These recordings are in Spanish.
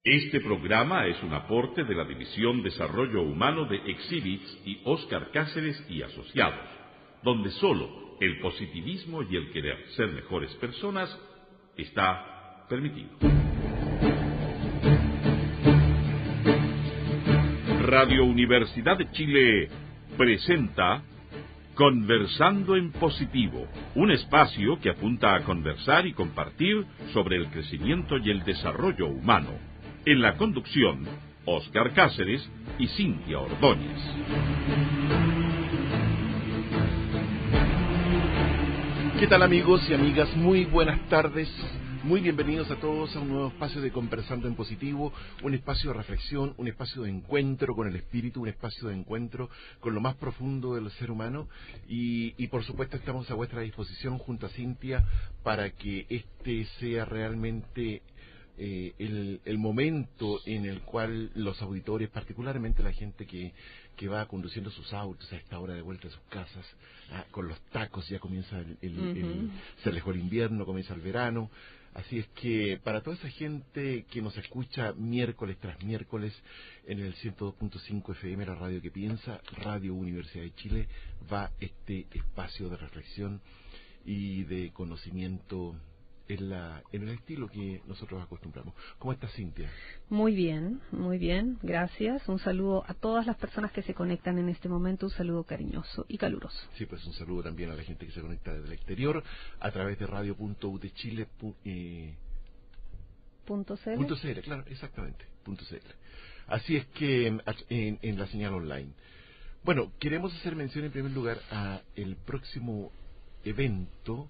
Este programa es un aporte de la División Desarrollo Humano de Exhibits y Óscar Cáceres y Asociados, donde solo el positivismo y el querer ser mejores personas está permitido. Radio Universidad de Chile presenta Conversando en Positivo, un espacio que apunta a conversar y compartir sobre el crecimiento y el desarrollo humano. En la conducción, Óscar Cáceres y Cintia Ordóñez. ¿Qué tal, amigos y amigas? Muy buenas tardes. Muy bienvenidos a todos a un nuevo espacio de Conversando en Positivo, un espacio de reflexión, un espacio de encuentro con el espíritu, un espacio de encuentro con lo más profundo del ser humano y por supuesto estamos a vuestra disposición junto a Cintia para que este sea realmente el momento en el cual los auditores, particularmente la gente que va conduciendo sus autos a esta hora de vuelta a sus casas, con los tacos, ya comienza se alejó el invierno, comienza el verano. Así es que para toda esa gente que nos escucha miércoles tras miércoles en el 102.5 FM, la radio que piensa, Radio Universidad de Chile, va este espacio de reflexión y de conocimiento en el estilo que nosotros acostumbramos. ¿Cómo estás, Cintia? Muy bien, gracias. Un saludo a todas las personas que se conectan en este momento, un saludo cariñoso y caluroso. Sí, pues un saludo también a la gente que se conecta desde el exterior a través de radio.udechile. .cl, claro, exactamente, .cl. Así es que en la señal online. Bueno, queremos hacer mención en primer lugar a el próximo evento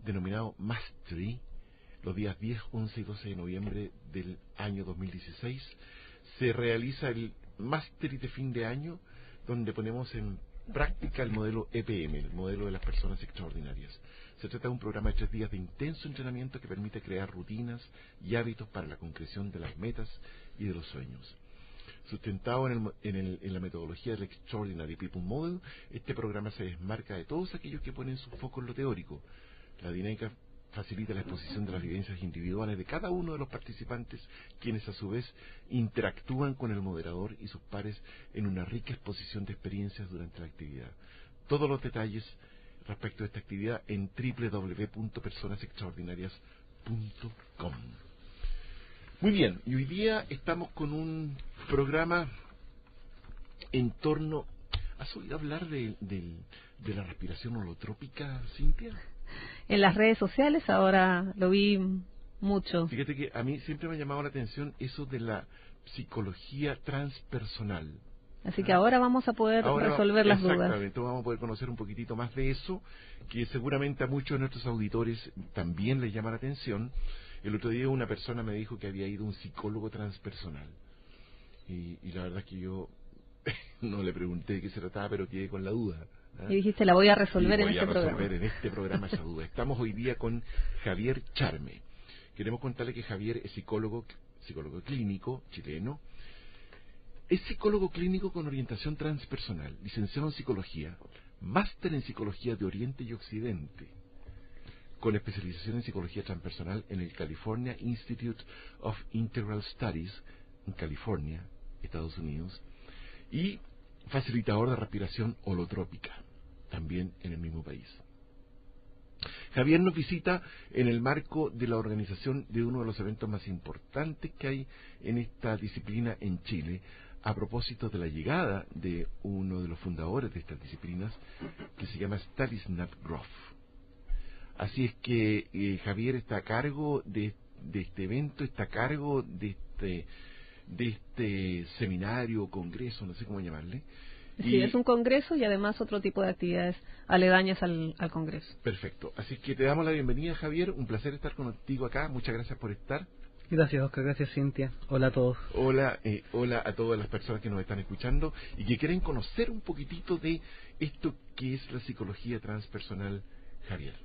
denominado Mastery, los días 10, 11 y 12 de noviembre del año 2016. Se realiza el Mastery de fin de año, donde ponemos en práctica el modelo EPM, el modelo de las personas extraordinarias. Se trata de un programa de 3 días de intenso entrenamiento que permite crear rutinas y hábitos para la concreción de las metas y de los sueños. Sustentado en la metodología del Extraordinary People Model, este programa se desmarca de todos aquellos que ponen su foco en lo teórico. La dinámica facilita la exposición de las vivencias individuales de cada uno de los participantes, quienes a su vez interactúan con el moderador y sus pares en una rica exposición de experiencias durante la actividad. Todos los detalles respecto a esta actividad en www.personasextraordinarias.com. Muy bien, y hoy día estamos con un programa en torno... ¿Has oído hablar de la respiración holotrópica, Cintia? En las redes sociales ahora lo vi mucho. Fíjate que a mí siempre me ha llamado la atención eso de la psicología transpersonal. Así que ahora vamos a poder resolver las dudas. Exactamente, vamos a poder conocer un poquitito más de eso, que seguramente a muchos de nuestros auditores también les llama la atención. El otro día una persona me dijo que había ido a un psicólogo transpersonal. Y la verdad es que yo no le pregunté de qué se trataba, pero quedé con la duda. Y dijiste, la voy a resolver en este programa esa duda. Estamos hoy día con Javier Charme. Queremos contarle que Javier es psicólogo clínico chileno. Es psicólogo clínico con orientación transpersonal, licenciado en psicología, máster en psicología de Oriente y Occidente, con especialización en psicología transpersonal en el California Institute of Integral Studies, en California, Estados Unidos, y facilitador de respiración holotrópica, también en el mismo país. Javier nos visita en el marco de la organización de uno de los eventos más importantes que hay en esta disciplina en Chile, a propósito de la llegada de uno de los fundadores de estas disciplinas, que se llama Stanislav Grof. Así es que Javier está a cargo de este evento, está a cargo de este seminario, congreso, no sé cómo llamarle. Sí, es un congreso y además otro tipo de actividades aledañas al congreso. Perfecto. Así que te damos la bienvenida, Javier. Un placer estar contigo acá. Muchas gracias por estar. Gracias, Oscar. Gracias, Cintia. Hola a todos. Hola a todas las personas que nos están escuchando y que quieren conocer un poquitito de esto que es la psicología transpersonal, Javier.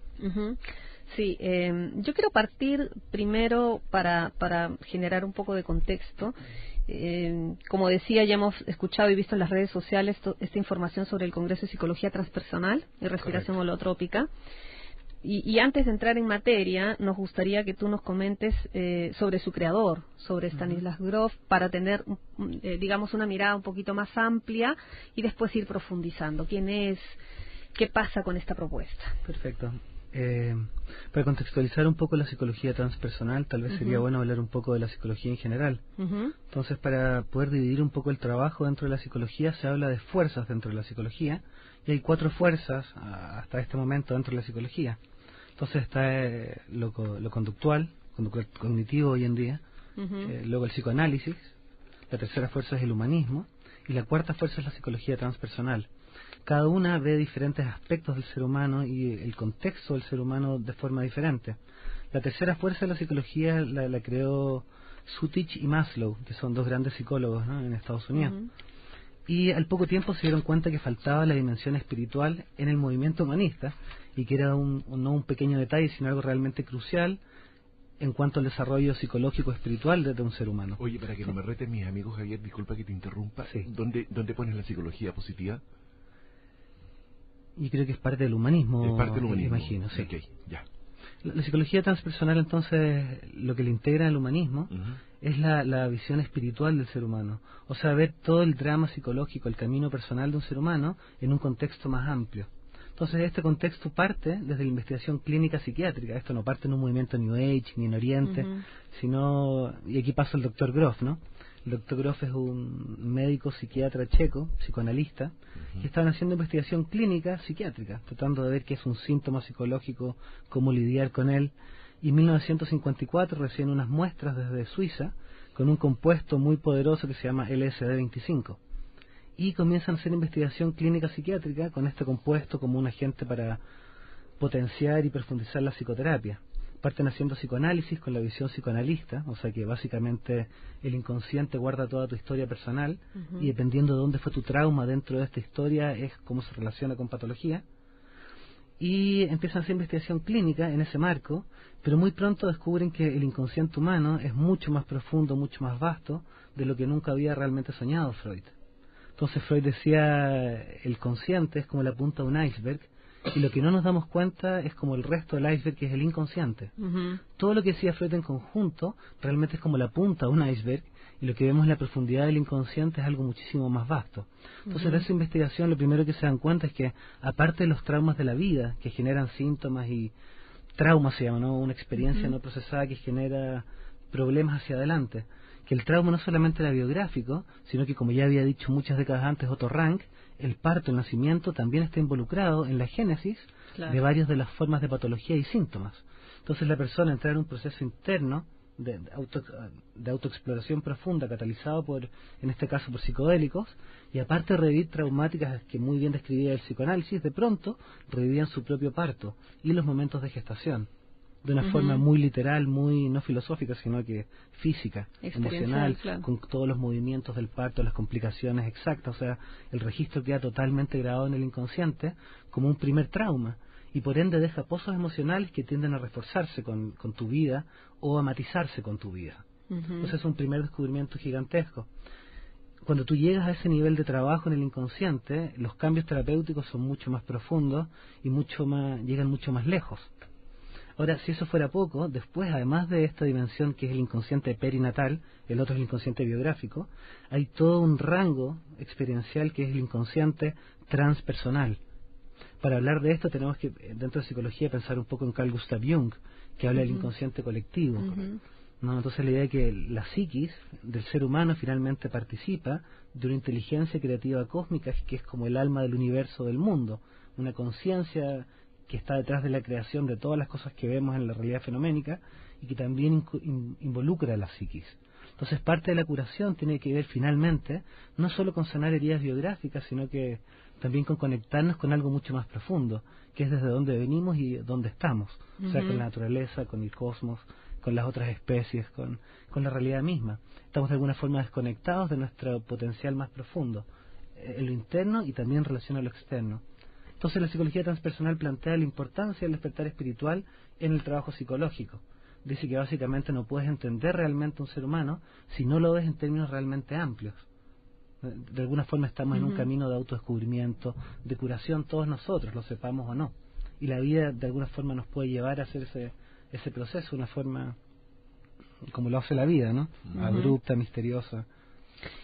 Sí, yo quiero partir primero para generar un poco de contexto. Como decía, ya hemos escuchado y visto en las redes sociales esta información sobre el Congreso de Psicología Transpersonal y Respiración Holotrópica. Y antes de entrar en materia, nos gustaría que tú nos comentes sobre su creador, sobre Stanislas Grof, para tener, digamos, una mirada un poquito más amplia y después ir profundizando. ¿Quién es? ¿Qué pasa con esta propuesta? Perfecto. Para contextualizar un poco la psicología transpersonal, tal vez sería bueno hablar un poco de la psicología en general. Entonces, para poder dividir un poco el trabajo dentro de la psicología, se habla de fuerzas dentro de la psicología, y hay 4 fuerzas hasta este momento dentro de la psicología. Entonces está lo conductual, cognitivo hoy en día, luego el psicoanálisis, la tercera fuerza es el humanismo, y la cuarta fuerza es la psicología transpersonal. Cada una ve diferentes aspectos del ser humano y el contexto del ser humano de forma diferente. La tercera fuerza de la psicología la creó Sutich y Maslow, que son 2 grandes psicólogos, ¿no?, en Estados Unidos. Y al poco tiempo se dieron cuenta que faltaba la dimensión espiritual en el movimiento humanista, y que era no un pequeño detalle, sino algo realmente crucial en cuanto al desarrollo psicológico espiritual de un ser humano. Oye, para que no me reten mis amigos, Javier, disculpa que te interrumpa. Sí. ¿Dónde pones la psicología positiva? Y creo que es parte del humanismo. Es parte del humanismo. Imagino, sí. Okay, ya. La psicología transpersonal, entonces, lo que le integra al humanismo es la visión espiritual del ser humano. O sea, ver todo el drama psicológico, el camino personal de un ser humano en un contexto más amplio. Entonces, este contexto parte desde la investigación clínica psiquiátrica. Esto no parte en un movimiento New Age ni en Oriente, sino, y aquí pasa el doctor Grof, ¿no? El doctor Grof es un médico psiquiatra checo, psicoanalista, que estaban haciendo investigación clínica psiquiátrica, tratando de ver qué es un síntoma psicológico, cómo lidiar con él. Y en 1954 reciben unas muestras desde Suiza con un compuesto muy poderoso que se llama LSD-25. Y comienzan a hacer investigación clínica psiquiátrica con este compuesto como un agente para potenciar y profundizar la psicoterapia. Parten haciendo psicoanálisis con la visión psicoanalista, o sea que básicamente el inconsciente guarda toda tu historia personal y dependiendo de dónde fue tu trauma dentro de esta historia es cómo se relaciona con patología. Y empiezan a hacer investigación clínica en ese marco, pero muy pronto descubren que el inconsciente humano es mucho más profundo, mucho más vasto de lo que nunca había realmente soñado Freud. Entonces Freud decía, el consciente es como la punta de un iceberg, y lo que no nos damos cuenta es como el resto del iceberg, que es el inconsciente. Todo lo que decía Freud en conjunto realmente es como la punta de un iceberg, y lo que vemos en la profundidad del inconsciente es algo muchísimo más vasto. Entonces en esa investigación lo primero que se dan cuenta es que, aparte de los traumas de la vida, que generan síntomas y traumas, se llama, ¿no?, una experiencia no procesada que genera problemas hacia adelante, que el trauma no solamente era biográfico, sino que, como ya había dicho muchas décadas antes Otto Rank, el parto, el nacimiento, también está involucrado en la génesis de varias de las formas de patología y síntomas. Entonces la persona entra en un proceso interno de autoexploración profunda, catalizado por, en este caso, por psicodélicos, y aparte de revivir traumáticas que muy bien describía el psicoanálisis, de pronto revivían su propio parto y los momentos de gestación, de una forma muy literal, muy no filosófica, sino que física, emocional, con todos los movimientos del parto, las complicaciones exactas. O sea, el registro queda totalmente grabado en el inconsciente como un primer trauma, y por ende deja pozos emocionales que tienden a reforzarse con tu vida o a matizarse con tu vida. Entonces es un primer descubrimiento gigantesco. Cuando tú llegas a ese nivel de trabajo en el inconsciente, los cambios terapéuticos son mucho más profundos y llegan mucho más lejos. Ahora, si eso fuera poco, después, además de esta dimensión que es el inconsciente perinatal, el otro es el inconsciente biográfico, hay todo un rango experiencial que es el inconsciente transpersonal. Para hablar de esto tenemos que, dentro de psicología, pensar un poco en Carl Gustav Jung, que habla del inconsciente colectivo. ¿No? Entonces la idea es que la psiquis del ser humano finalmente participa de una inteligencia creativa cósmica que es como el alma del universo, del mundo, una conciencia que está detrás de la creación de todas las cosas que vemos en la realidad fenoménica y que también involucra a la psiquis. Entonces parte de la curación tiene que ver finalmente no solo con sanar heridas biográficas, sino que también con conectarnos con algo mucho más profundo, que es desde dónde venimos y dónde estamos, o sea, con la naturaleza, con el cosmos, con las otras especies, con la realidad misma. Estamos de alguna forma desconectados de nuestro potencial más profundo, en lo interno y también en relación a lo externo. Entonces la psicología transpersonal plantea la importancia del despertar espiritual en el trabajo psicológico. Dice que básicamente no puedes entender realmente un ser humano si no lo ves en términos realmente amplios. De alguna forma estamos en un camino de autodescubrimiento, de curación todos nosotros, lo sepamos o no. y la vida de alguna forma nos puede llevar a hacer ese proceso, una forma como lo hace la vida, ¿no? Abrupta, misteriosa,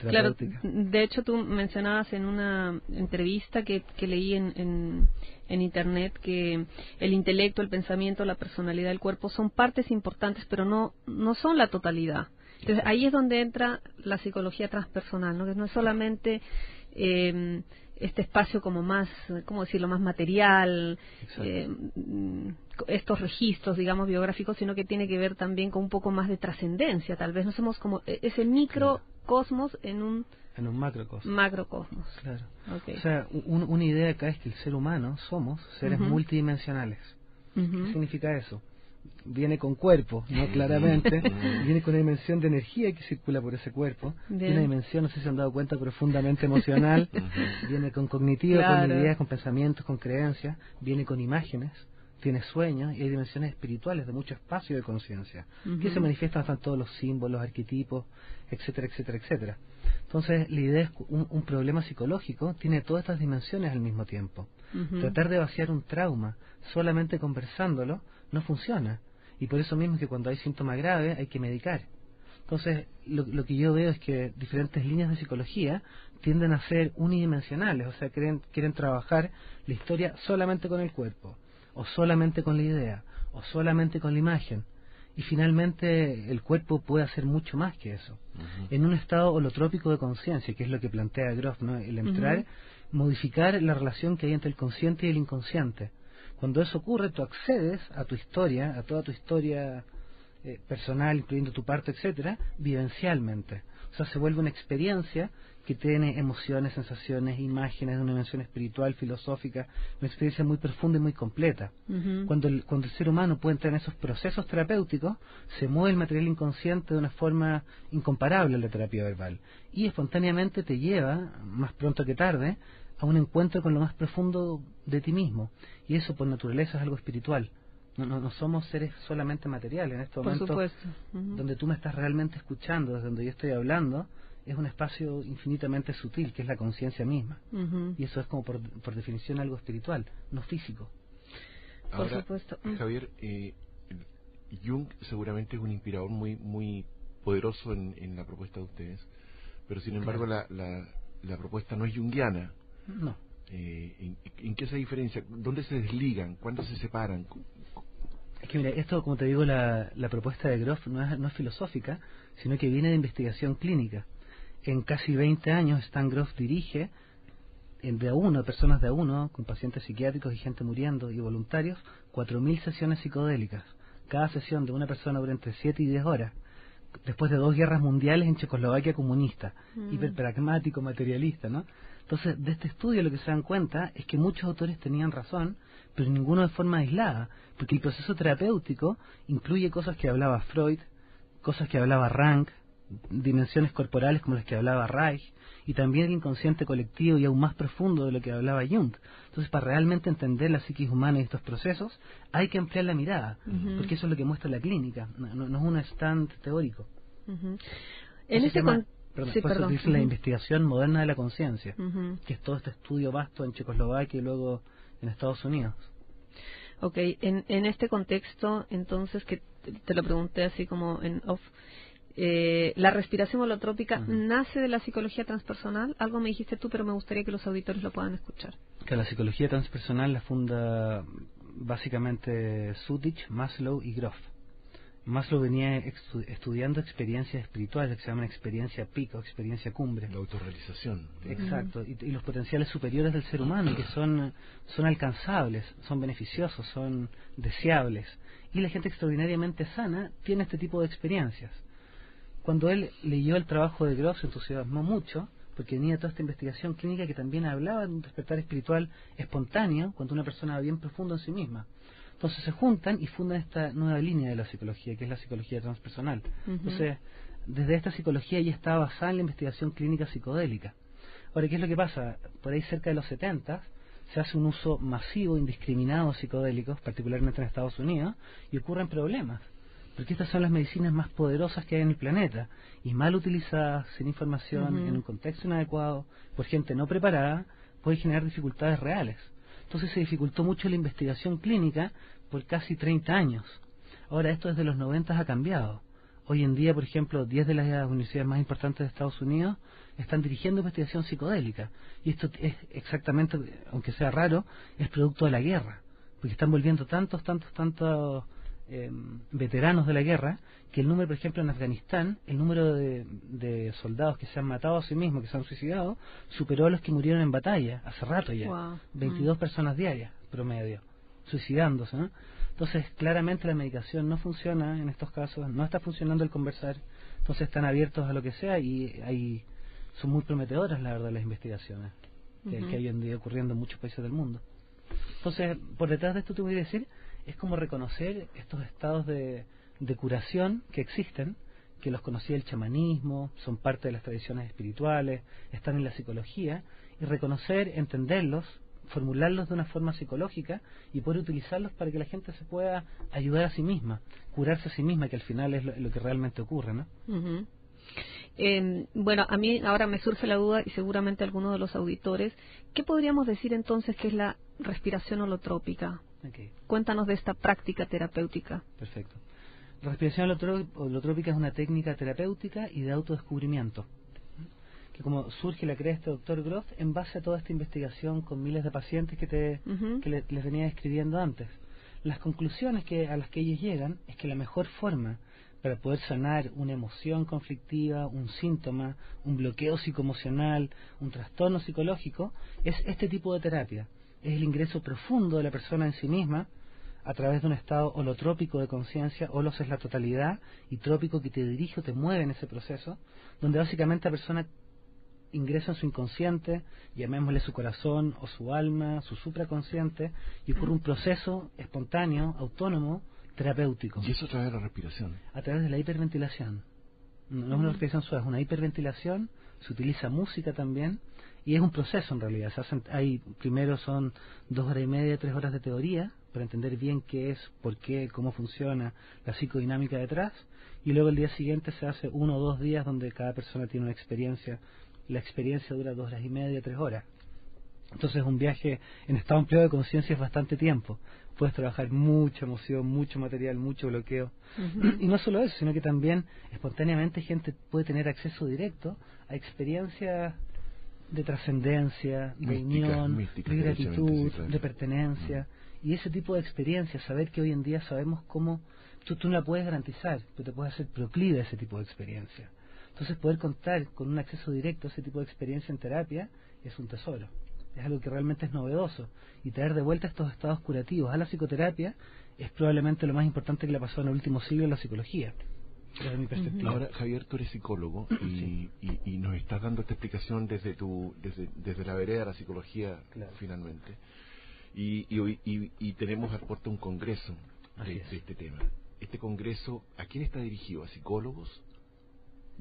terapéutica. Claro, de hecho tú mencionabas en una entrevista que leí en internet que el intelecto, el pensamiento, la personalidad del cuerpo son partes importantes, pero no son la totalidad. Entonces ahí es donde entra la psicología transpersonal, ¿no? Que no es solamente este espacio como más, ¿cómo decirlo?, más material, estos registros, digamos, biográficos, sino que tiene que ver también con un poco más de trascendencia. Tal vez no somos como ese microcosmos en un macrocosmos. Claro. Okay. O sea, una idea acá es que el ser humano somos seres multidimensionales. ¿Qué significa eso? Viene con cuerpo, ¿no? Claramente, viene con una dimensión de energía que circula por ese cuerpo, Bien. una dimensión, no sé si se han dado cuenta, profundamente emocional, viene con cognitivo, Claro. con ideas, con pensamientos, con creencias, viene con imágenes, tiene sueños, y hay dimensiones espirituales de mucho espacio de conciencia, que se manifiestan hasta en todos los símbolos, arquetipos, etcétera, etcétera, etcétera. Entonces, la idea es que un problema psicológico tiene todas estas dimensiones al mismo tiempo. Tratar de vaciar un trauma solamente conversándolo no funciona. Y por eso mismo es que cuando hay síntomas graves hay que medicar. Entonces, lo que yo veo es que diferentes líneas de psicología tienden a ser unidimensionales, o sea, quieren trabajar la historia solamente con el cuerpo, o solamente con la idea, o solamente con la imagen. Y finalmente el cuerpo puede hacer mucho más que eso. En un estado holotrópico de conciencia, que es lo que plantea Grof, ¿no? El entrar, modificar la relación que hay entre el consciente y el inconsciente. Cuando eso ocurre, tú accedes a tu historia, a toda tu historia personal, incluyendo tu parte, etcétera, vivencialmente. O sea, se vuelve una experiencia que tiene emociones, sensaciones, imágenes de una dimensión espiritual, filosófica, una experiencia muy profunda y muy completa. Cuando el ser humano puede entrar en esos procesos terapéuticos, se mueve el material inconsciente de una forma incomparable a la terapia verbal. Y espontáneamente te lleva, más pronto que tarde, a un encuentro con lo más profundo de ti mismo. Y eso, por naturaleza, es algo espiritual. No somos seres solamente materiales. En este momento, por supuesto. donde tú me estás realmente escuchando, desde donde yo estoy hablando, es un espacio infinitamente sutil, que es la conciencia misma. Y eso es como por definición algo espiritual, no físico. Por supuesto. Javier, Jung seguramente es un inspirador muy poderoso en la propuesta de ustedes, pero sin embargo la propuesta no es junguiana. No. ¿En qué se diferencia? ¿Dónde se desligan? ¿Cuándo se separan? Es que mira, esto, como te digo, la propuesta de Grof no es filosófica, sino que viene de investigación clínica. En casi 20 años, Stan Grof dirige personas de a uno, con pacientes psiquiátricos y gente muriendo y voluntarios, 4.000 sesiones psicodélicas. Cada sesión de una persona dura entre 7 y 10 horas. Después de 2 guerras mundiales en Checoslovaquia comunista, hiperpragmático, materialista, ¿no? Entonces, de este estudio lo que se dan cuenta es que muchos autores tenían razón, pero ninguno de forma aislada, porque el proceso terapéutico incluye cosas que hablaba Freud, cosas que hablaba Rank, dimensiones corporales como las que hablaba Reich, y también el inconsciente colectivo y aún más profundo de lo que hablaba Jung. Entonces, para realmente entender la psiquis humana y estos procesos, hay que ampliar la mirada, porque eso es lo que muestra la clínica, no es un stand teórico. En ese Perdón, dice la investigación moderna de la conciencia, que es todo este estudio vasto en Checoslovaquia y luego en Estados Unidos. Ok, en este contexto, entonces, que te lo pregunté así como en off, la respiración holotrópica nace de la psicología transpersonal. Algo me dijiste tú, pero me gustaría que los auditores lo puedan escuchar. Que la psicología transpersonal la funda básicamente Sutich, Maslow y Grof. Maslow venía estudiando experiencias espirituales que se llaman experiencia pico, experiencia cumbre. La autorrealización. Exacto, y los potenciales superiores del ser humano, que son alcanzables, son beneficiosos, son deseables. Y la gente extraordinariamente sana tiene este tipo de experiencias. Cuando él leyó el trabajo de Grof, se entusiasmó mucho, porque venía toda esta investigación clínica que también hablaba de un despertar espiritual espontáneo, cuando una persona va bien profundo en sí misma. Entonces se juntan y fundan esta nueva línea de la psicología, que es la psicología transpersonal. Entonces, desde esta psicología ya estaba basada en la investigación clínica psicodélica. Ahora, ¿qué es lo que pasa? Por ahí cerca de los 70 se hace un uso masivo, indiscriminado de psicodélicos, particularmente en Estados Unidos, y ocurren problemas. Porque estas son las medicinas más poderosas que hay en el planeta, y mal utilizadas, sin información, en un contexto inadecuado, por gente no preparada, puede generar dificultades reales. Entonces se dificultó mucho la investigación clínica por casi 30 años. Ahora esto desde los 90 ha cambiado. Hoy en día, por ejemplo, 10 de las universidades más importantes de Estados Unidos están dirigiendo investigación psicodélica. Y esto es exactamente, aunque sea raro, es producto de la guerra. Porque están volviendo tantos veteranos de la guerra, que el número, por ejemplo, en Afganistán, el número de soldados que se han matado a sí mismos, que se han suicidado, superó a los que murieron en batalla, hace rato ya. Wow. 22 personas diarias, promedio, suicidándose, ¿no? Entonces, claramente la medicación no funciona en estos casos, no está funcionando el conversar, entonces están abiertos a lo que sea y son muy prometedoras, la verdad, las investigaciones que hay hoy en día ocurriendo en muchos países del mundo. Entonces, por detrás de esto te voy a decir, es como reconocer estos estados de curación que existen, que los conocía el chamanismo, son parte de las tradiciones espirituales, están en la psicología, y reconocer, entenderlos, formularlos de una forma psicológica y poder utilizarlos para que la gente se pueda ayudar a sí misma, curarse a sí misma, que al final es lo que realmente ocurre, ¿no? Bueno, a mí ahora me surge la duda, y seguramente algunos de los auditores, ¿qué podríamos decir entonces que es la respiración holotrópica? Okay. Cuéntanos de esta práctica terapéutica. Perfecto. La respiración holotrópica es una técnica terapéutica y de autodescubrimiento, que como surge, la crea este doctor Grof en base a toda esta investigación con miles de pacientes que les venía describiendo antes. Las conclusiones a las que ellos llegan es que la mejor forma para poder sanar una emoción conflictiva, un síntoma, un bloqueo psicoemocional, un trastorno psicológico, es este tipo de terapia. Es el ingreso profundo de la persona en sí misma a través de un estado holotrópico de conciencia. Holos es la totalidad y trópico que te dirige o te mueve en ese proceso, donde básicamente la persona ingresa en su inconsciente, llamémosle su corazón o su alma, su supraconsciente, y ocurre un proceso espontáneo, autónomo, terapéutico. ¿Y eso a través de la respiración? A través de la hiperventilación. No es una respiración suave, es una hiperventilación, se utiliza música también, y es un proceso en realidad. Primero son 2 horas y media, 3 horas de teoría, para entender bien qué es, por qué, cómo funciona la psicodinámica detrás, y luego el día siguiente se hace 1 o 2 días donde cada persona tiene una experiencia. La experiencia dura 2 horas y media, 3 horas. Entonces un viaje en estado ampliado de conciencia es bastante tiempo. Puedes trabajar mucha emoción, mucho material, mucho bloqueo. Y no solo eso, sino que también espontáneamente gente puede tener acceso directo a experiencias de trascendencia, de unión, de gratitud, de pertenencia. Y ese tipo de experiencias, saber que hoy en día sabemos cómo tú no la puedes garantizar, pero te puedes hacer proclive a ese tipo de experiencia. Entonces poder contar con un acceso directo a ese tipo de experiencia en terapia es un tesoro. Es algo que realmente es novedoso. Y traer de vuelta estos estados curativos a la psicoterapia es probablemente lo más importante que le ha pasado en el último siglo en la psicología, desde mi perspectiva. Ahora, Javier, tú eres psicólogo y nos estás dando esta explicación desde la vereda de la psicología, claro, finalmente. Y tenemos a puerta un congreso de este tema. Este congreso, ¿a quién está dirigido? ¿A psicólogos?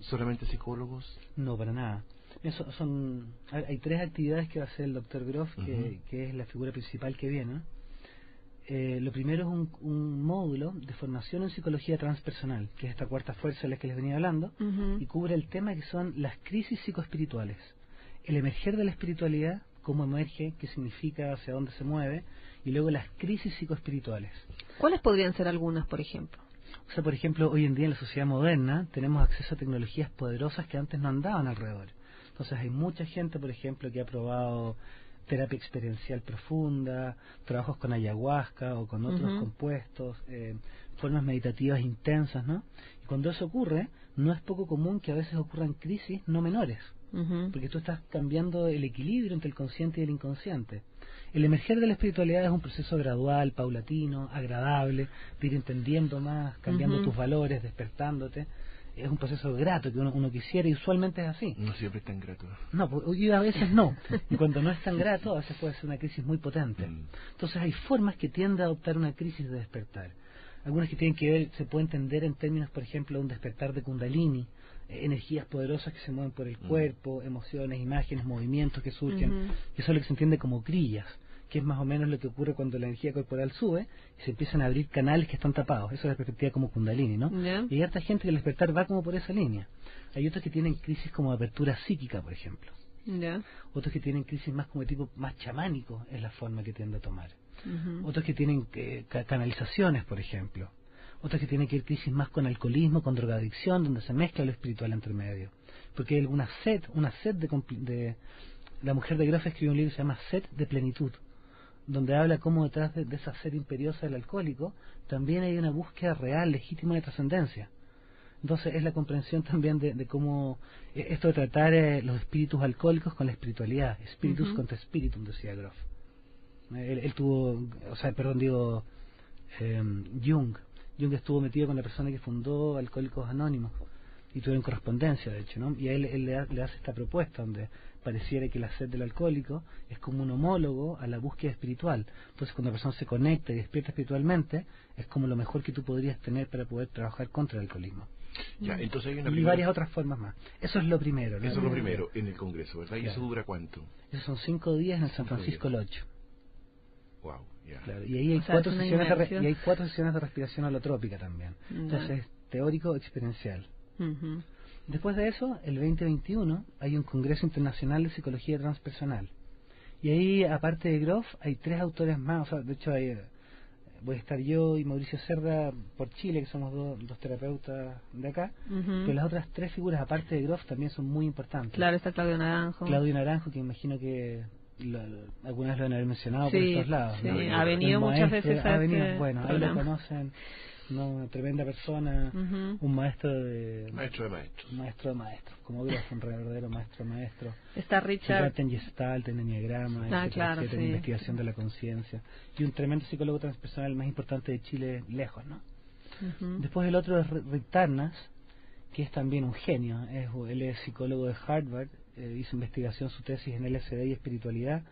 ¿Solamente psicólogos? No, para nada. Hay 3 actividades que va a hacer el doctor Grof, que es la figura principal que viene. Lo primero es un módulo de formación en psicología transpersonal, que es esta cuarta fuerza de la que les venía hablando, y cubre el tema que son las crisis psicoespirituales. El emerger de la espiritualidad, cómo emerge, qué significa, hacia dónde se mueve, y luego las crisis psicoespirituales. ¿Cuáles podrían ser algunas, por ejemplo? O sea, por ejemplo, hoy en día en la sociedad moderna tenemos acceso a tecnologías poderosas que antes no andaban alrededor. Entonces hay mucha gente, por ejemplo, que ha probado terapia experiencial profunda, trabajos con ayahuasca o con otros compuestos, formas meditativas intensas, ¿no? Y cuando eso ocurre, no es poco común que a veces ocurran crisis no menores, porque tú estás cambiando el equilibrio entre el consciente y el inconsciente. El emerger de la espiritualidad es un proceso gradual, paulatino, agradable, de ir entendiendo más, cambiando tus valores, despertándote. Es un proceso grato que uno quisiera, y usualmente es así. No siempre es tan grato. No, y a veces no. Y cuando no es tan grato, a veces puede ser una crisis muy potente. Entonces hay formas que tienden a adoptar una crisis de despertar. Algunas que tienen que ver, se puede entender en términos, por ejemplo, de un despertar de Kundalini, energías poderosas que se mueven por el cuerpo, emociones, imágenes, movimientos que surgen, que eso es lo que se entiende como grillas, que es más o menos lo que ocurre cuando la energía corporal sube y se empiezan a abrir canales que están tapados. Eso es la perspectiva como Kundalini, ¿no? Y hay harta gente que el despertar va como por esa línea. Hay otros que tienen crisis como apertura psíquica, por ejemplo. Ya. Otros que tienen crisis más como de tipo más chamánico, es la forma que tiende a tomar. Otros que tienen canalizaciones, por ejemplo. Otros que tienen que ir crisis más con alcoholismo, con drogadicción, donde se mezcla lo espiritual entre medio. Porque hay una sed de... La mujer de Grof escribió un libro que se llama Sed de Plenitud, donde habla cómo detrás de esa sed imperiosa del alcohólico también hay una búsqueda real, legítima de trascendencia. Entonces es la comprensión también de cómo esto de tratar los espíritus alcohólicos con la espiritualidad, spiritus contra spiritum, decía Grof. Él tuvo, Jung estuvo metido con la persona que fundó Alcohólicos Anónimos y tuvieron correspondencia, de hecho, ¿no? Y a él le hace esta propuesta donde pareciera que la sed del alcohólico es como un homólogo a la búsqueda espiritual. Entonces cuando la persona se conecta y despierta espiritualmente, es como lo mejor que tú podrías tener para poder trabajar contra el alcoholismo. Ya, entonces hay una y varias otras formas más. Eso es lo primero. Eso es lo primero en el Congreso, ¿verdad? ¿Y claro. eso dura cuánto? Esos son 5 días en el San Francisco Lodge. Wow, ya. Claro, y ahí hay 4 sesiones de respiración holotrópica también. Entonces, teórico, experiencial. Después de eso, el 2021, hay un Congreso Internacional de Psicología Transpersonal. Y ahí, aparte de Grof, hay 3 autores más. O sea, de hecho, voy a estar yo y Mauricio Cerda por Chile, que somos dos terapeutas de acá. Pero las otras 3 figuras, aparte de Grof, también son muy importantes. Claro, está Claudio Naranjo. Claudio Naranjo, que imagino que algunas lo han haber mencionado por estos lados. Sí, ¿no? ha venido muchas veces a bueno, ahí lo conocen. No, una tremenda persona, un maestro de maestros, como Grof, un verdadero maestro de maestros. Está Richard en Gestalt, en Enneagrama, etcétera, en investigación de la conciencia, y un tremendo psicólogo transpersonal, el más importante de Chile, lejos, ¿no? Después el otro es Rick Tarnas, que es también un genio. Él es psicólogo de Harvard, hizo investigación, su tesis en LSD y espiritualidad,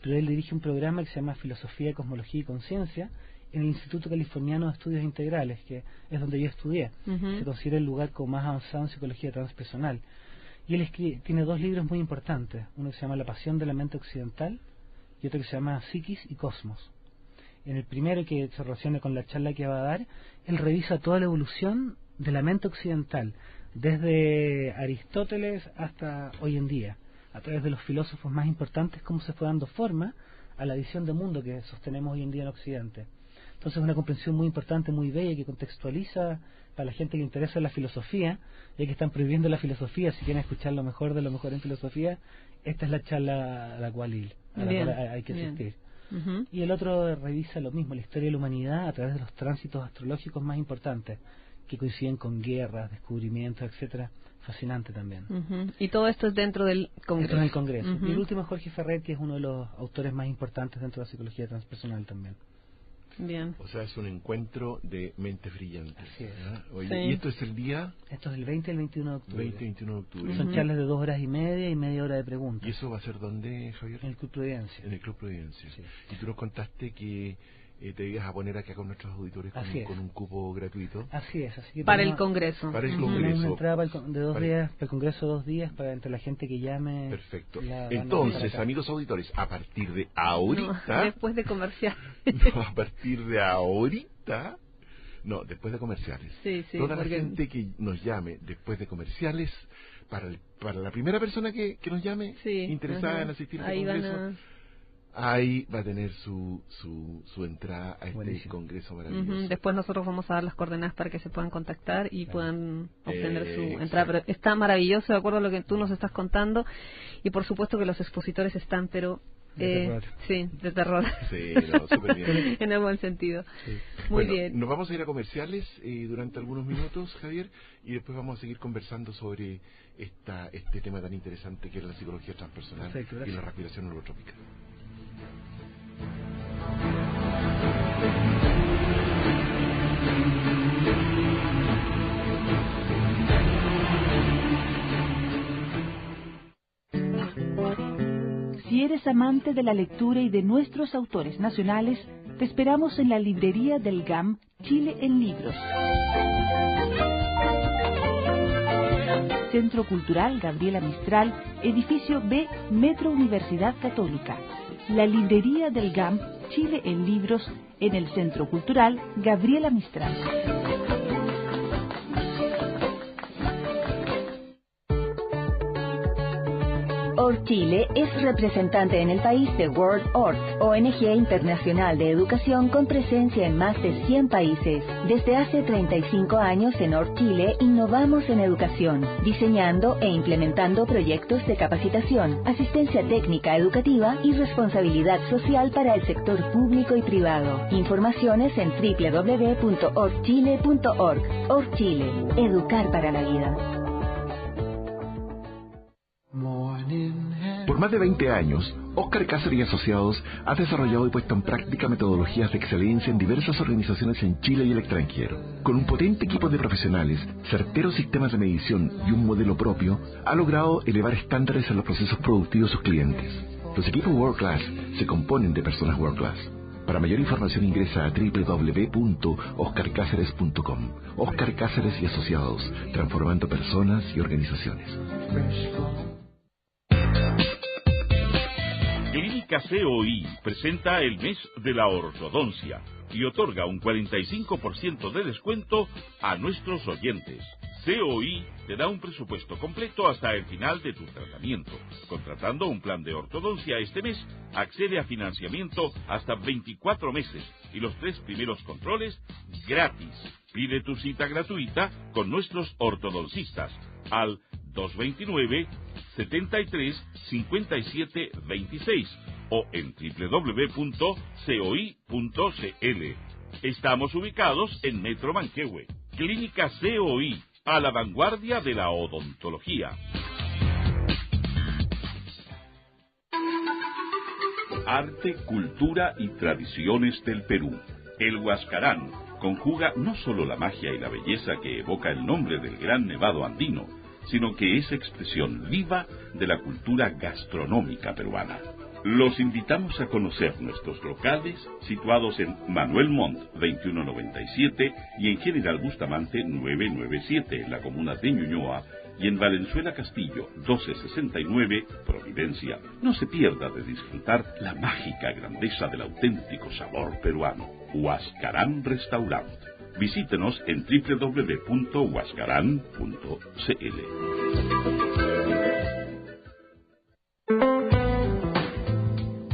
pero él dirige un programa que se llama Filosofía, Cosmología y Conciencia en el Instituto Californiano de Estudios Integrales, que es donde yo estudié. Se considera el lugar como más avanzado en psicología transpersonal. Y él tiene 2 libros muy importantes, uno que se llama La Pasión de la Mente Occidental y otro que se llama Psiquis y Cosmos. En el primero, que se relaciona con la charla que va a dar, él revisa toda la evolución de la mente occidental, desde Aristóteles hasta hoy en día, a través de los filósofos más importantes, cómo se fue dando forma a la visión de mundo que sostenemos hoy en día en Occidente. Entonces es una comprensión muy importante, muy bella, que contextualiza para la gente que le interesa la filosofía, ya que están prohibiendo la filosofía. Si quieren escuchar lo mejor de lo mejor en filosofía, esta es la charla a la cual hay que asistir. Y el otro revisa lo mismo, la historia de la humanidad a través de los tránsitos astrológicos más importantes, que coinciden con guerras, descubrimientos, etcétera. Fascinante también. Y todo esto es dentro del Congreso. Dentro del Congreso. Y el último es Jorge Ferrer, que es uno de los autores más importantes dentro de la psicología transpersonal también. Bien. O sea, es un encuentro de mentes brillantes. Así es. Oye, ¿y esto es el día? Esto es el 20 y el 21 de octubre. 20 y 21 de octubre. Son charlas de 2 horas y media hora de preguntas. ¿Y eso va a ser dónde, Javier? En el Club Providencia. En el Club Providencia. Sí. Y tú nos contaste que te ibas a poner acá con nuestros auditores con un cupo gratuito. Así es. Así que para el Congreso. Para el Congreso. Una entrada de 2 días, para el Congreso 2 días, para entre la gente que llame. Perfecto. Entonces, amigos auditores, a partir de ahorita... No, después de comercial. No, a partir de ahorita... No, después de comerciales. Sí, Toda la gente que nos llame después de comerciales, para la primera persona que nos llame, interesada en asistir al Congreso... Ahí va a tener su entrada a este congreso maravilloso. Después nosotros vamos a dar las coordenadas para que se puedan contactar y puedan obtener su entrada. Pero está maravilloso, de acuerdo a lo que tú nos estás contando. Y por supuesto que los expositores están, pero... de terror. Sí, de terror. Sí, no, súper bien. En el buen sentido. Sí. Muy bien. Nos vamos a ir a comerciales durante algunos minutos, Javier, y después vamos a seguir conversando sobre este tema tan interesante que es la psicología transpersonal y la respiración holotrópica. Si eres amante de la lectura y de nuestros autores nacionales, te esperamos en la librería del GAM, Chile en Libros. Centro Cultural Gabriela Mistral, edificio B, Metro Universidad Católica. La librería del GAM, Chile en Libros, en el Centro Cultural Gabriela Mistral. ORT Chile es representante en el país de World ORT, ONG internacional de educación con presencia en más de 100 países. Desde hace 35 años en ORT Chile innovamos en educación, diseñando e implementando proyectos de capacitación, asistencia técnica educativa y responsabilidad social para el sector público y privado. Informaciones en www.ortchile.org. ORT Chile, educar para la vida. Por más de 20 años, Óscar Cáceres y Asociados ha desarrollado y puesto en práctica metodologías de excelencia en diversas organizaciones en Chile y el extranjero. Con un potente equipo de profesionales, certeros sistemas de medición y un modelo propio, ha logrado elevar estándares en los procesos productivos de sus clientes. Los equipos World Class se componen de personas World Class. Para mayor información ingresa a www.oscarcaceres.com. Óscar Cáceres y Asociados, transformando personas y organizaciones. Clínica COI presenta el mes de la ortodoncia y otorga un 45% de descuento a nuestros oyentes. COI te da un presupuesto completo hasta el final de tu tratamiento. Contratando un plan de ortodoncia este mes, accede a financiamiento hasta 24 meses y los 3 primeros controles gratis. Pide tu cita gratuita con nuestros ortodoncistas al 229-73-57-26 o en www.coi.cl. Estamos ubicados en Metro Manquehue. Clínica COI, a la vanguardia de la odontología. Arte, cultura y tradiciones del Perú. El Huascarán conjuga no solo la magia y la belleza que evoca el nombre del gran nevado andino, sino que es expresión viva de la cultura gastronómica peruana. Los invitamos a conocer nuestros locales situados en Manuel Montt 2197 y en General Bustamante 997 en la comuna de Ñuñoa y en Valenzuela Castillo 1269 Providencia. No se pierda de disfrutar la mágica grandeza del auténtico sabor peruano. Huascarán Restaurant. Visítenos en www.huascarán.cl.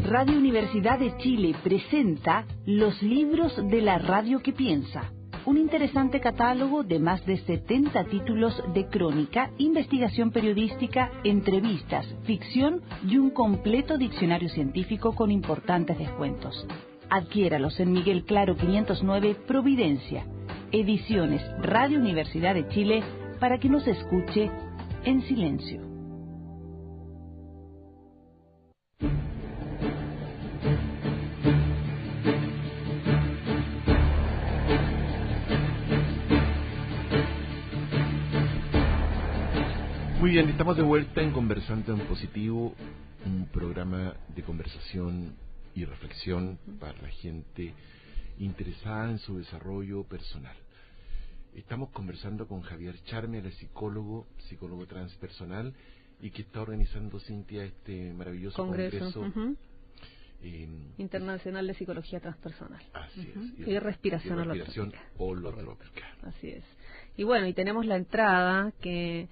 Radio Universidad de Chile presenta Los libros de la radio que piensa, un interesante catálogo de más de 70 títulos de crónica, investigación periodística, entrevistas, ficción y un completo diccionario científico con importantes descuentos. Adquiéralos en Miguel Claro 509, Providencia. Ediciones Radio Universidad de Chile para que nos escuche en silencio. Muy bien, estamos de vuelta en Conversando en Positivo, un programa de conversación y reflexión para la gente interesada en su desarrollo personal. Estamos conversando con Javier Charme, él es psicólogo transpersonal y que está organizando, Cintia, este maravilloso congreso internacional de psicología transpersonal. Así es. Y respiración holotrópica. Así es. Y bueno, y tenemos la entrada que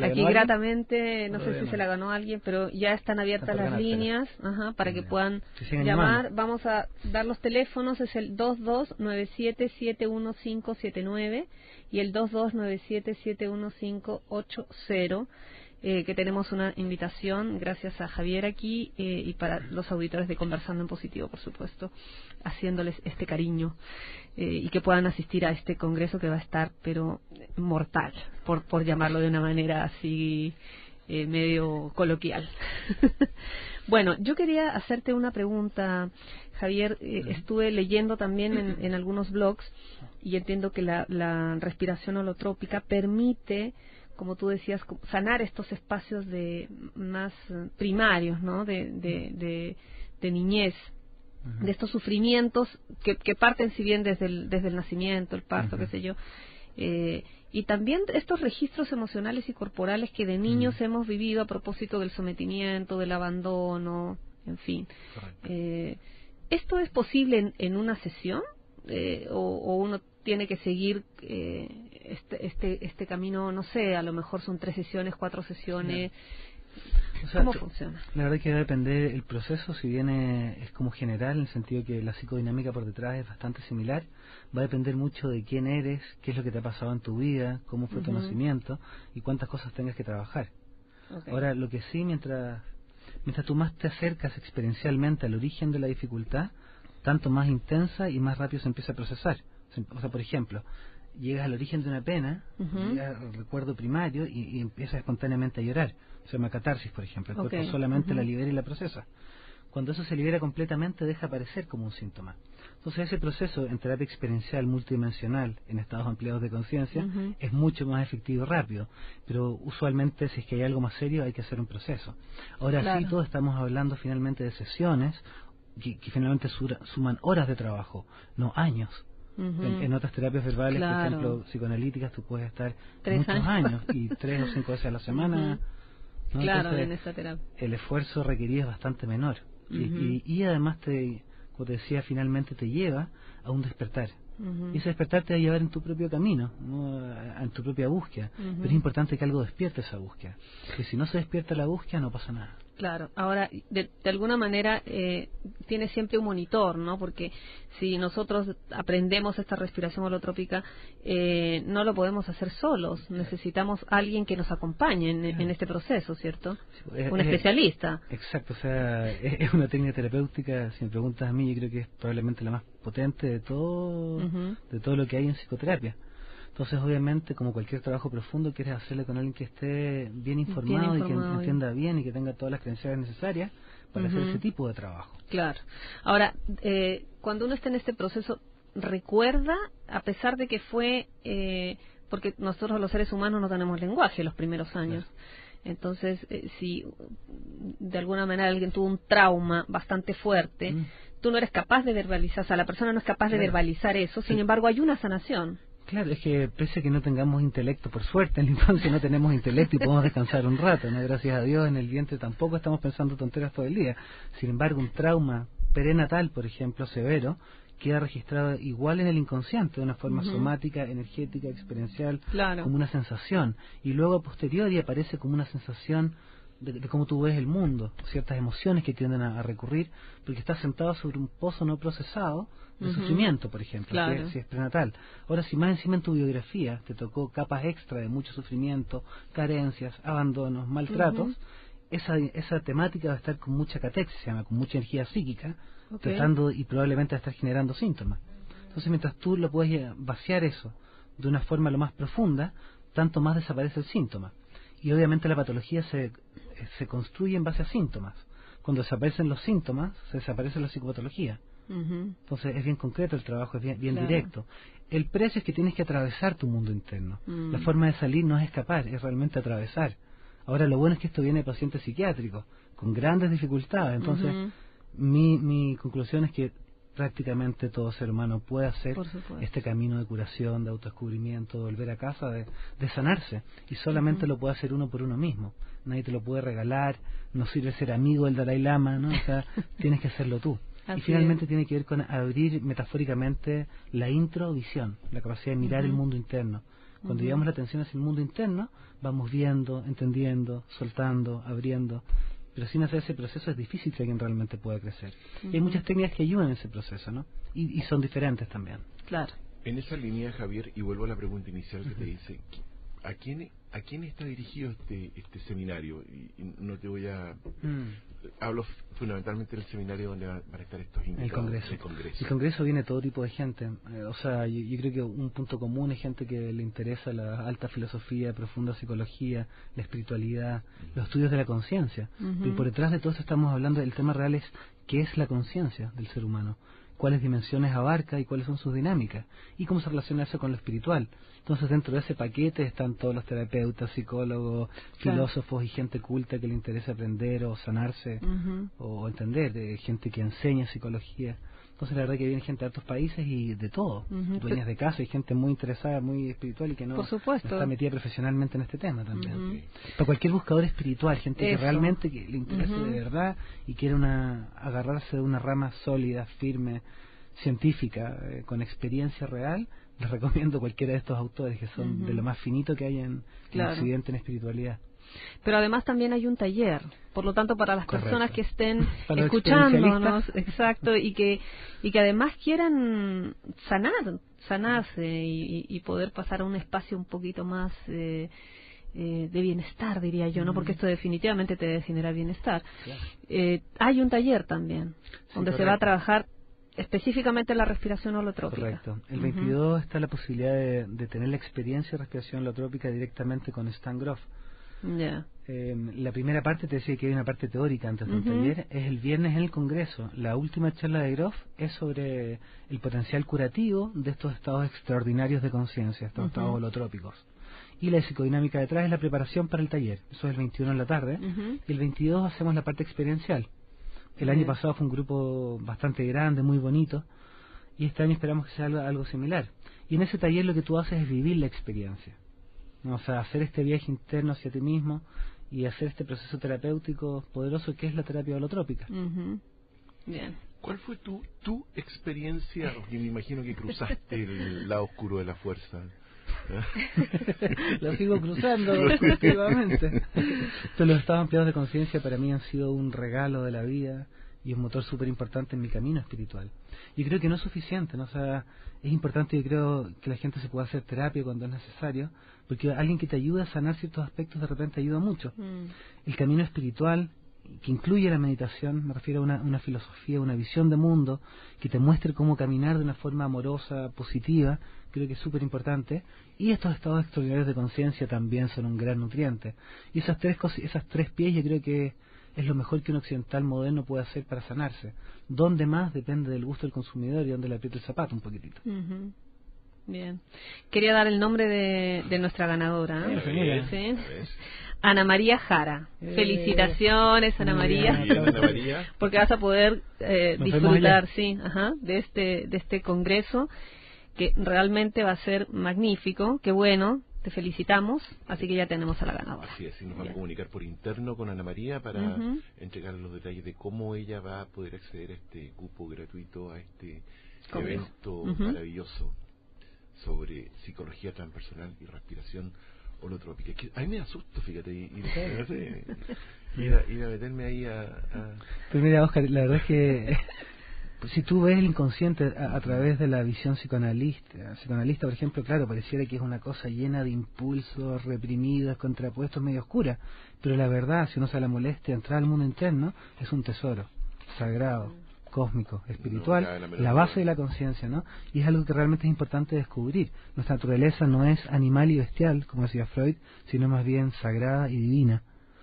aquí gratamente, no sé si se la ganó alguien, pero ya están abiertas las líneas para que puedan llamar. Vamos a dar los teléfonos, es el 2297-71579 y el 2297-71580. Que tenemos una invitación gracias a Javier aquí y para los auditores de Conversando en Positivo, por supuesto, haciéndoles este cariño y que puedan asistir a este congreso que va a estar pero mortal, por llamarlo de una manera así medio coloquial. Bueno, yo quería hacerte una pregunta, Javier. Estuve leyendo también en algunos blogs y entiendo que la respiración holotrópica permite, como tú decías, sanar estos espacios de más primarios, ¿no? De niñez, de estos sufrimientos que parten, si bien desde el nacimiento, el parto, qué sé yo, y también estos registros emocionales y corporales que de niños hemos vivido a propósito del sometimiento, del abandono, en fin. ¿Esto es posible en una sesión o uno tiene que seguir este camino? No sé, a lo mejor son 3 sesiones, 4 sesiones. O sea, ¿Cómo funciona? La verdad que va a depender el proceso, si bien es como general, en el sentido que la psicodinámica por detrás es bastante similar, va a depender mucho de quién eres, qué es lo que te ha pasado en tu vida, cómo fue tu nacimiento y cuántas cosas tengas que trabajar. Okay. Ahora, lo que sí, mientras tú más te acercas experiencialmente al origen de la dificultad, tanto más intensa y más rápido se empieza a procesar. O sea, por ejemplo, llegas al origen de una pena, llegas al recuerdo primario y empiezas espontáneamente a llorar. Se llama catarsis, por ejemplo. El cuerpo solamente la libera y la procesa. Cuando eso se libera completamente, deja aparecer como un síntoma. Entonces, ese proceso en terapia experiencial multidimensional, en estados ampliados de conciencia, es mucho más efectivo y rápido. Pero usualmente, si es que hay algo más serio, hay que hacer un proceso. Ahora sí, todos estamos hablando finalmente de sesiones que finalmente suman horas de trabajo, no años. En otras terapias verbales, por ejemplo, psicoanalíticas, tú puedes estar 3 muchos años y 3 o 5 veces a la semana. ¿No? Claro, Entonces, en esa terapia. El esfuerzo requerido es bastante menor. Y además, como te decía, finalmente te lleva a un despertar. Y ese despertar te va a llevar en tu propio camino, ¿no? En tu propia búsqueda. Pero es importante que algo despierte esa búsqueda. Que si no se despierta la búsqueda, no pasa nada. Claro, ahora de alguna manera tiene siempre un monitor, ¿no? Porque si nosotros aprendemos esta respiración holotrópica, no lo podemos hacer solos. Necesitamos alguien que nos acompañe en este proceso, ¿cierto? Un especialista. Exacto, o sea, es una técnica terapéutica, si me preguntas a mí, yo creo que es probablemente la más potente de todo lo que hay en psicoterapia. Entonces, obviamente, como cualquier trabajo profundo, quieres hacerle con alguien que esté bien informado y que entienda bien y que tenga todas las credenciales necesarias para hacer ese tipo de trabajo. Claro. Ahora, cuando uno está en este proceso, recuerda, a pesar de que fue, porque nosotros los seres humanos no tenemos lenguaje los primeros años. Entonces, si de alguna manera alguien tuvo un trauma bastante fuerte, tú no eres capaz de verbalizar, o sea, la persona no es capaz de verbalizar eso, sin embargo hay una sanación. Claro, es que pese a que no tengamos intelecto, por suerte en la infancia no tenemos intelecto y podemos descansar un rato, ¿no? Gracias a Dios en el vientre tampoco estamos pensando tonteras todo el día. Sin embargo, un trauma prenatal, por ejemplo, severo, queda registrado igual en el inconsciente, de una forma somática, energética, experiencial, como una sensación. Y luego a posteriori aparece como una sensación de cómo tú ves el mundo, ciertas emociones que tienden a recurrir, porque estás sentado sobre un pozo no procesado de sufrimiento, por ejemplo, si es prenatal. Ahora, si más encima en tu biografía te tocó capas extra de mucho sufrimiento, carencias, abandonos, maltratos, esa temática va a estar con mucha catexis, se llama, con mucha energía psíquica, tratando y probablemente va a estar generando síntomas. Entonces, mientras tú lo puedes vaciar eso de una forma lo más profunda, tanto más desaparece el síntoma. Y obviamente la patología se construye en base a síntomas. Cuando desaparecen los síntomas, se desaparece la psicopatología. Entonces es bien concreto el trabajo, es bien directo. El precio es que tienes que atravesar tu mundo interno. La forma de salir no es escapar, es realmente atravesar. Ahora, lo bueno es que esto viene de pacientes psiquiátricos, con grandes dificultades. Entonces, mi conclusión es que prácticamente todo ser humano puede hacer este camino de curación, de autodescubrimiento, de volver a casa, de sanarse. Y solamente lo puede hacer uno por uno mismo. Nadie te lo puede regalar, no sirve ser amigo del Dalai Lama, ¿no? O sea, tienes que hacerlo tú. Y finalmente tiene que ver con abrir metafóricamente la introvisión, la capacidad de mirar el mundo interno. Cuando llevamos la atención hacia el mundo interno, vamos viendo, entendiendo, soltando, abriendo. Pero sin hacer ese proceso es difícil que alguien realmente pueda crecer. Y hay muchas técnicas que ayudan en ese proceso, ¿no? Y son diferentes también. Claro. En esa línea, Javier, y vuelvo a la pregunta inicial que te hice, ¿a quién está dirigido este seminario? Y no te voy a... Hablo fundamentalmente del seminario donde van a estar estos invitados. El Congreso viene todo tipo de gente. O sea, yo creo que un punto común es gente que le interesa la alta filosofía, profunda psicología, la espiritualidad, los estudios de la conciencia. Y por detrás de todo eso estamos hablando, el tema real es qué es la conciencia del ser humano, cuáles dimensiones abarca y cuáles son sus dinámicas, y cómo se relaciona eso con lo espiritual. Entonces, dentro de ese paquete están todos los terapeutas, psicólogos, filósofos y gente culta que le interesa aprender o sanarse o entender, gente que enseña psicología. Entonces, la verdad que viene gente de otros países y de todo, dueñas de casa y gente muy interesada, muy espiritual y que no está metida profesionalmente en este tema también. Para cualquier buscador espiritual, gente que realmente que le interese de verdad y quiere agarrarse de una rama sólida, firme, científica, con experiencia real, les recomiendo cualquiera de estos autores que son de lo más finito que hay en Occidente en espiritualidad. Pero además también hay un taller, por lo tanto para las personas que estén para escuchándonos, exacto, y que además quieran sanarse y poder pasar a un espacio un poquito más de bienestar, diría yo, ¿no? Porque esto definitivamente te debe generar bienestar. Claro. Hay un taller también, donde se va a trabajar específicamente la respiración holotrópica. Correcto. El 22 está la posibilidad de tener la experiencia de respiración holotrópica directamente con Stan Grof. Yeah. La primera parte, te decía que hay una parte teórica antes del taller, es el viernes en el Congreso. La última charla de Grof es sobre el potencial curativo de estos estados extraordinarios de conciencia, estos estados holotrópicos. Y la psicodinámica detrás es la preparación para el taller. Eso es el 21 en la tarde. Y el 22 hacemos la parte experiencial. El año pasado fue un grupo bastante grande, muy bonito, y este año esperamos que sea algo similar. Y en ese taller lo que tú haces es vivir la experiencia, ¿no? O sea, hacer este viaje interno hacia ti mismo y hacer este proceso terapéutico poderoso que es la terapia holotrópica. Bien. ¿Cuál fue tu experiencia? Porque me imagino que cruzaste el lado oscuro de la fuerza. Lo sigo cruzando, efectivamente. Pero los estados ampliados de conciencia para mí han sido un regalo de la vida y un motor súper importante en mi camino espiritual. Y creo que no es suficiente, ¿no? O sea, es importante, yo creo, que la gente se pueda hacer terapia cuando es necesario, porque alguien que te ayuda a sanar ciertos aspectos de repente ayuda mucho. El camino espiritual, que incluye la meditación, me refiero a una filosofía, una visión de mundo que te muestre cómo caminar de una forma amorosa, positiva, creo que es súper importante. Y estos estados extraordinarios de conciencia también son un gran nutriente. Y esas tres pies yo creo que es lo mejor que un occidental moderno puede hacer para sanarse. Donde más depende del gusto del consumidor y donde le aprieta el zapato un poquitito. Bien. Quería dar el nombre de nuestra ganadora, ¿no? ¿Sí? Ana María Jara. Felicitaciones, Ana María. Porque vas a poder disfrutar, de este congreso, que realmente va a ser magnífico. Qué bueno, te felicitamos. Así que ya tenemos a la ganadora. Así es, y nos vamos a comunicar por interno con Ana María para entregar los detalles de cómo ella va a poder acceder a este cupo gratuito, a este evento maravilloso sobre psicología transpersonal y respiración holotrópica. Que a mí me asusto, fíjate, ir a meterme ahí Pues mira, Oscar, la verdad es que si tú ves el inconsciente a través de la visión psicoanalista, por ejemplo, claro, pareciera que es una cosa llena de impulsos reprimidos, contrapuestos, medio oscura, pero la verdad, si uno se la molestia entrar al mundo interno, es un tesoro sagrado, cósmico, espiritual, la base de la conciencia, ¿no? Y es algo que realmente es importante descubrir. Nuestra naturaleza no es animal y bestial, como decía Freud, sino más bien sagrada y divina.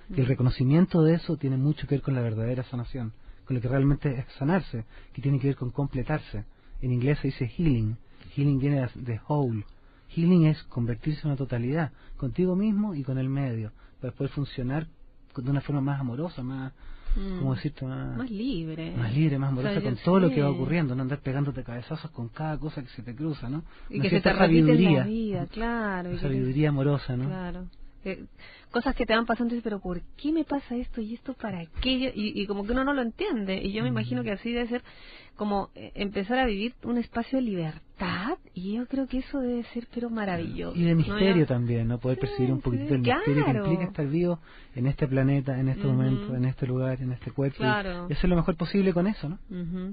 Y el reconocimiento de eso tiene mucho que ver con la verdadera sanación, con lo que realmente es sanarse, que tiene que ver con completarse. En inglés se dice healing. Healing viene de whole. Healing es convertirse en una totalidad, contigo mismo y con el medio, para poder funcionar de una forma más amorosa, más... ¿cómo decirte? Más libre, más amorosa, con todo lo que va ocurriendo, no andar pegándote cabezazos con cada cosa que se te cruza, ¿no? Y que se te repite en la vida, claro. Una sabiduría amorosa, ¿no? Claro. Cosas que te van pasando y dices, pero ¿por qué me pasa esto y esto para qué? Y como que uno no lo entiende. Y yo me imagino que así debe ser como empezar a vivir un espacio de libertad, y yo creo que eso debe ser pero maravilloso. Y de misterio también, ¿no? Poder percibir un poquitito el misterio que implica estar vivo en este planeta, en este momento, en este lugar, en este cuerpo, y hacer lo mejor posible con eso, ¿no?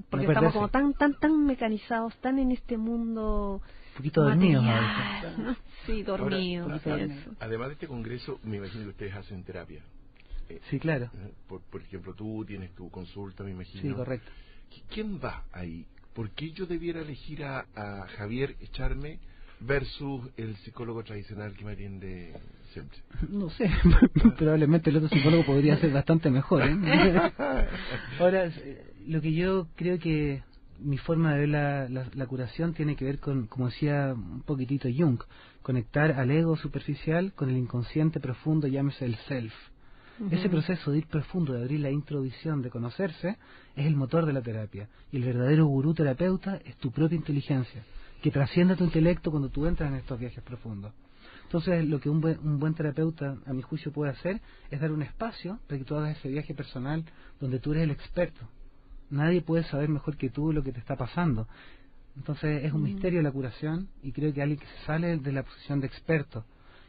Porque estamos como tan mecanizados, tan en este mundo... Un poquito dormidos ¿no? Sí, dormidos. Además de este congreso, me imagino que ustedes hacen terapia. Sí, claro. Por ejemplo, tú tienes tu consulta, me imagino. Sí, correcto. ¿Quién va ahí? ¿Por qué yo debiera elegir a Javier Echarme versus el psicólogo tradicional que me atiende siempre? No sé, probablemente el otro psicólogo podría ser bastante mejor, ¿eh? Ahora, lo que yo creo que mi forma de ver la curación tiene que ver con, como decía un poquitito Jung, conectar al ego superficial con el inconsciente profundo, llámese el self. Ese proceso de ir profundo, de abrir la introvisión, de conocerse, es el motor de la terapia. Y el verdadero gurú terapeuta es tu propia inteligencia, que trasciende tu intelecto cuando tú entras en estos viajes profundos. Entonces, lo que un buen terapeuta, a mi juicio, puede hacer es dar un espacio para que tú hagas ese viaje personal donde tú eres el experto. Nadie puede saber mejor que tú lo que te está pasando. Entonces, es un misterio la curación, y creo que alguien que se sale de la posición de experto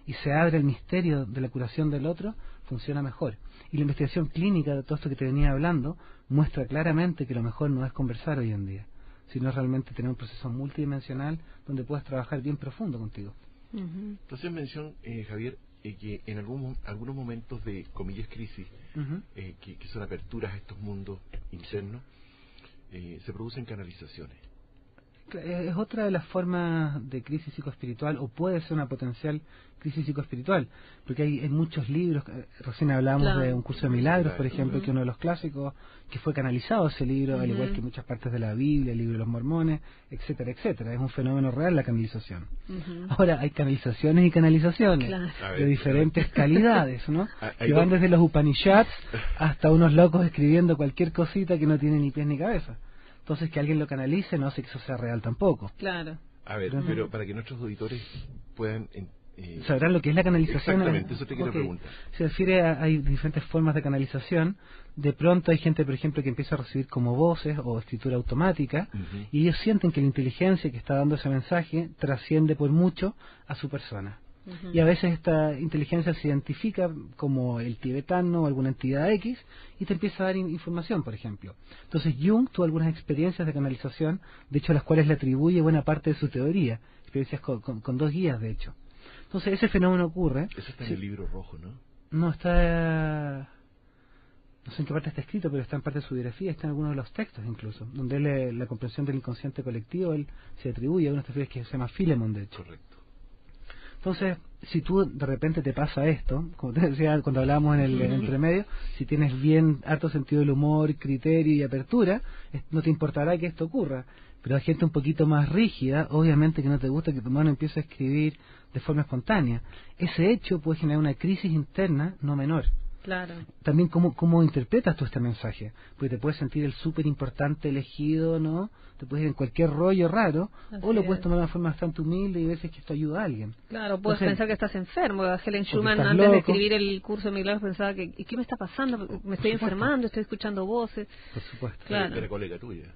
y se abre el misterio de la curación del otro, funciona mejor. Y la investigación clínica de todo esto que te venía hablando muestra claramente que lo mejor no es conversar hoy en día, sino realmente tener un proceso multidimensional donde puedas trabajar bien profundo contigo. Entonces mención, Javier, que en algunos momentos de, comillas, crisis, que son aperturas a estos mundos internos, se producen canalizaciones. Es otra de las formas de crisis psicoespiritual, o puede ser una potencial crisis psicoespiritual, porque hay muchos libros. Recién hablábamos de Un Curso de Milagros, por ejemplo, que uno de los clásicos, que fue canalizado ese libro, al igual que muchas partes de la Biblia, el libro de los mormones, etcétera, etcétera. Es un fenómeno real la canalización. Ahora, hay canalizaciones y canalizaciones de diferentes calidades, ¿no? Que van desde los Upanishads hasta unos locos escribiendo cualquier cosita que no tiene ni pies ni cabeza. Entonces, que alguien lo canalice no hace que eso sea real tampoco. Claro. A ver, pero para que nuestros auditores puedan... ¿sabrán lo que es la canalización? Exactamente, eso te quiero preguntar. Se refiere hay diferentes formas de canalización. De pronto hay gente, por ejemplo, que empieza a recibir como voces o escritura automática, y ellos sienten que la inteligencia que está dando ese mensaje trasciende por mucho a su persona. Y a veces esta inteligencia se identifica como el tibetano o alguna entidad X y te empieza a dar información, por ejemplo. Entonces Jung tuvo algunas experiencias de canalización, de hecho a las cuales le atribuye buena parte de su teoría, experiencias con 2 guías, de hecho. Entonces ese fenómeno ocurre. Eso está en el libro rojo, ¿no? No, está... No sé en qué parte está escrito, pero está en parte de su biografía, está en algunos de los textos incluso, donde él, la comprensión del inconsciente colectivo, él se atribuye a unas teorías que se llama Philemon, de hecho. Correcto. Entonces, si tú de repente te pasa esto, como te decía cuando hablábamos en el entremedio, si tienes bien harto sentido del humor, criterio y apertura, no te importará que esto ocurra. Pero hay gente un poquito más rígida, obviamente que no te gusta que tu mano empiece a escribir de forma espontánea. Ese hecho puede generar una crisis interna no menor. Claro. También cómo interpretas tú este mensaje, porque te puedes sentir el súper importante elegido, ¿no? Te puedes ir en cualquier rollo raro, o lo puedes tomar de una forma bastante humilde y veces que esto ayuda a alguien. Claro, puedes pensar que estás enfermo. Helen Schumann, estás antes loco. de escribir el curso de Milagros, pensaba que ¿qué me está pasando? Me estoy enfermando, estoy escuchando voces. Por supuesto. Claro. Era colega tuya.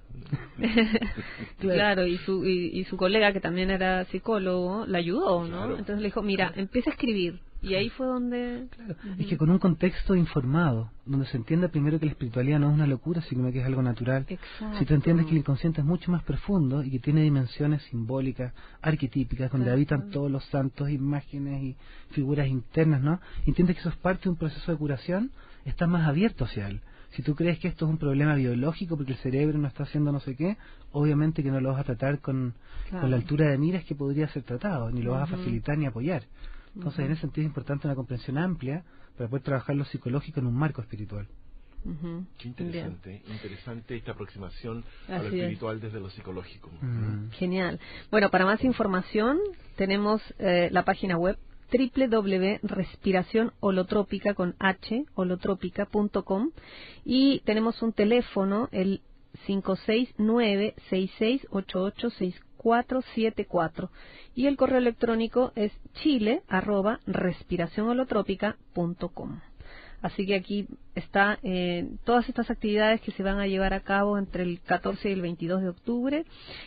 Claro, y su colega, que también era psicólogo, la ayudó, ¿no? Claro. Entonces le dijo, mira, empieza a escribir. Y ahí fue donde... Claro, es que con un contexto informado, donde se entiende primero que la espiritualidad no es una locura, sino que es algo natural. Exacto. Si tú entiendes que el inconsciente es mucho más profundo y que tiene dimensiones simbólicas, arquetípicas, donde habitan todos los santos, imágenes y figuras internas, ¿no? Entiendes que eso es parte de un proceso de curación, estás más abierto hacia él. Si tú crees que esto es un problema biológico porque el cerebro no está haciendo no sé qué, obviamente que no lo vas a tratar con la altura de miras que podría ser tratado, ni lo vas a facilitar ni apoyar. Entonces, en ese sentido es importante una comprensión amplia para poder trabajar lo psicológico en un marco espiritual. Qué interesante, interesante esta aproximación a lo Así espiritual desde lo psicológico. Genial. Bueno, para más información tenemos la página web www.respiracionholotrópica con H, holotrópica.com, y tenemos un teléfono, el 569-6688-6474, y el correo electrónico es chile@respiracionholotrópica.com. Así que aquí está todas estas actividades que se van a llevar a cabo entre el 14 y el 22 de octubre,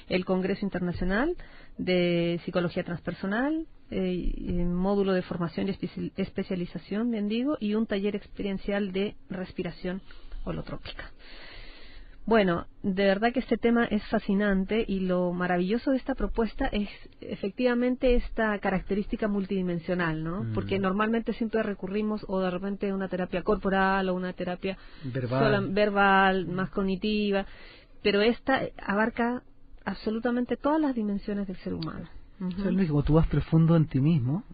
el Congreso Internacional de Psicología Transpersonal, módulo de formación y especialización, bien digo, y un taller experiencial de respiración holotrópica. Bueno, de verdad que este tema es fascinante, y lo maravilloso de esta propuesta es efectivamente esta característica multidimensional, ¿no? Porque normalmente siempre recurrimos o de repente a una terapia corporal o una terapia verbal, más cognitiva, pero esta abarca absolutamente todas las dimensiones del ser humano. Luis, como tú vas profundo en ti mismo,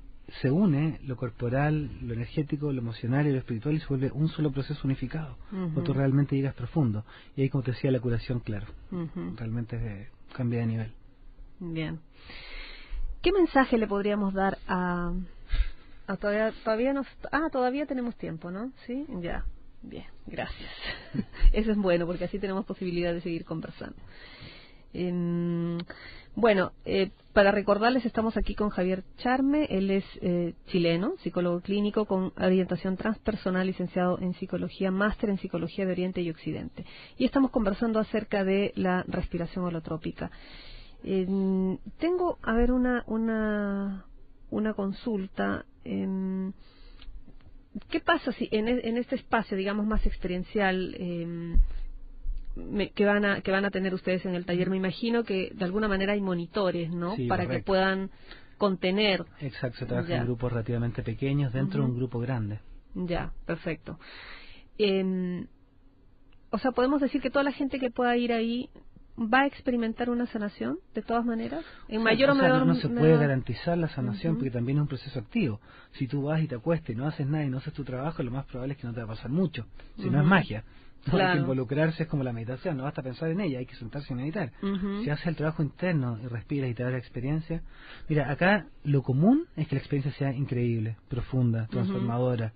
se une lo corporal, lo energético, lo emocional y lo espiritual, y se vuelve un solo proceso unificado. Cuando tú realmente llegas profundo. Y ahí, como te decía, la curación, claro, realmente cambia de nivel. Bien. ¿Qué mensaje le podríamos dar a todavía tenemos tiempo, ¿no? Sí, ya. Bien, gracias. Eso es bueno, porque así tenemos posibilidad de seguir conversando. Bueno, para recordarles, estamos aquí con Javier Charme. Él es chileno, psicólogo clínico con orientación transpersonal, licenciado en psicología, máster en psicología de Oriente y Occidente. Y estamos conversando acerca de la respiración holotrópica. Tengo, a ver, una consulta. ¿qué pasa si en este espacio, digamos, más experiencial que van a tener ustedes en el taller? Me imagino que de alguna manera hay monitores, ¿no? Sí, para correcto. que puedan contener. Exacto, se trabaja Ya. en grupos relativamente pequeños dentro de un grupo grande. Ya, perfecto. O sea, podemos decir que toda la gente que pueda ir ahí va a experimentar una sanación, de todas maneras, en mayor o menor. No se puede garantizar la sanación porque también es un proceso activo. Si tú vas y te acuestas y no haces nada y no haces tu trabajo, lo más probable es que no te va a pasar mucho. Si no es magia. No, Claro. hay que involucrarse, es como la meditación, no basta pensar en ella, hay que sentarse y meditar. Si haces el trabajo interno y respiras y te da la experiencia. Mira, acá lo común es que la experiencia sea increíble, profunda, transformadora,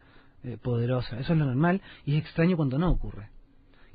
poderosa. Eso es lo normal y es extraño cuando no ocurre.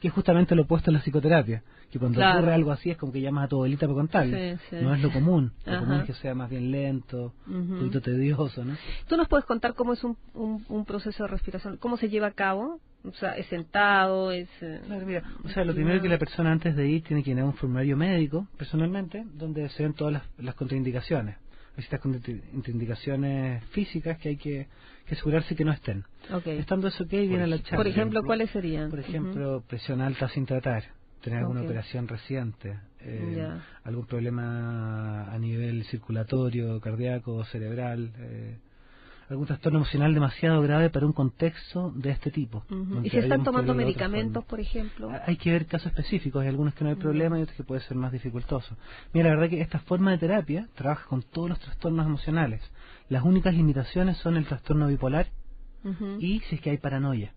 Que es justamente lo opuesto a la psicoterapia, que cuando ocurre algo así es como que llamas a tu abuelita para contarle. Sí, sí. No es lo común. Lo Ajá. común es que sea más bien lento, un poquito tedioso, ¿no? ¿Tú nos puedes contar cómo es un proceso de respiración? ¿Cómo se lleva a cabo? O sea, ¿es sentado? ¿Es...? Claro, mira, o sea, lo primero que la persona antes de ir tiene que llenar un formulario médico, personalmente, donde se ven todas las contraindicaciones. Hay ciertas contraindicaciones físicas que hay que asegurarse que no estén. Okay. Estando eso, ¿qué viene a la charla? Por ejemplo, ¿cuáles serían? Por ejemplo, presión alta sin tratar, tener alguna Okay. operación reciente, Ya. algún problema a nivel circulatorio, cardíaco, cerebral, algún trastorno emocional demasiado grave para un contexto de este tipo. ¿Y si están tomando medicamentos, por ejemplo? Hay que ver casos específicos, hay algunos que no hay problema y otros que puede ser más dificultoso. Mira, la verdad que esta forma de terapia trabaja con todos los trastornos emocionales. Las únicas limitaciones son el trastorno bipolar y si es que hay paranoia.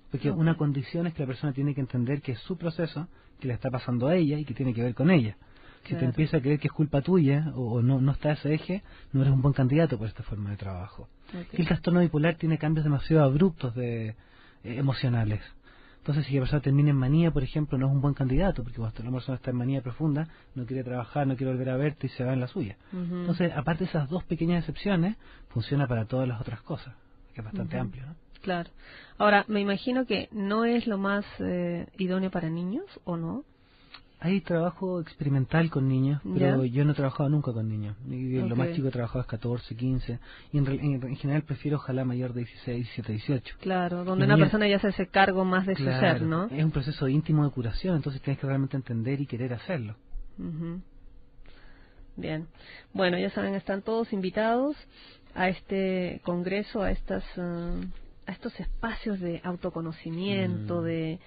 Porque una condición es que la persona tiene que entender que es su proceso, que le está pasando a ella y que tiene que ver con ella. Si te empieza a creer que es culpa tuya o no está ese eje, no eres un buen candidato por esta forma de trabajo. Que el trastorno bipolar tiene cambios demasiado abruptos emocionales. Entonces, si la persona termina en manía, por ejemplo, no es un buen candidato, porque cuando la persona está en manía profunda, no quiere trabajar, no quiere volver a verte y se va en la suya. Entonces, aparte de esas dos pequeñas excepciones, funciona para todas las otras cosas, que es bastante amplio, ¿no? Claro. Ahora, me imagino que no es lo más idóneo para niños, ¿o no? Hay trabajo experimental con niños, pero yo no he trabajado nunca con niños. Lo más chico he trabajado es 14, 15, y en general prefiero ojalá mayor de 16, 17, 18. Claro, donde una persona ya se hace cargo más de su ser, ¿no? Es un proceso íntimo de curación, entonces tienes que realmente entender y querer hacerlo. Bien. Bueno, ya saben, están todos invitados a este congreso, a estos espacios de autoconocimiento, de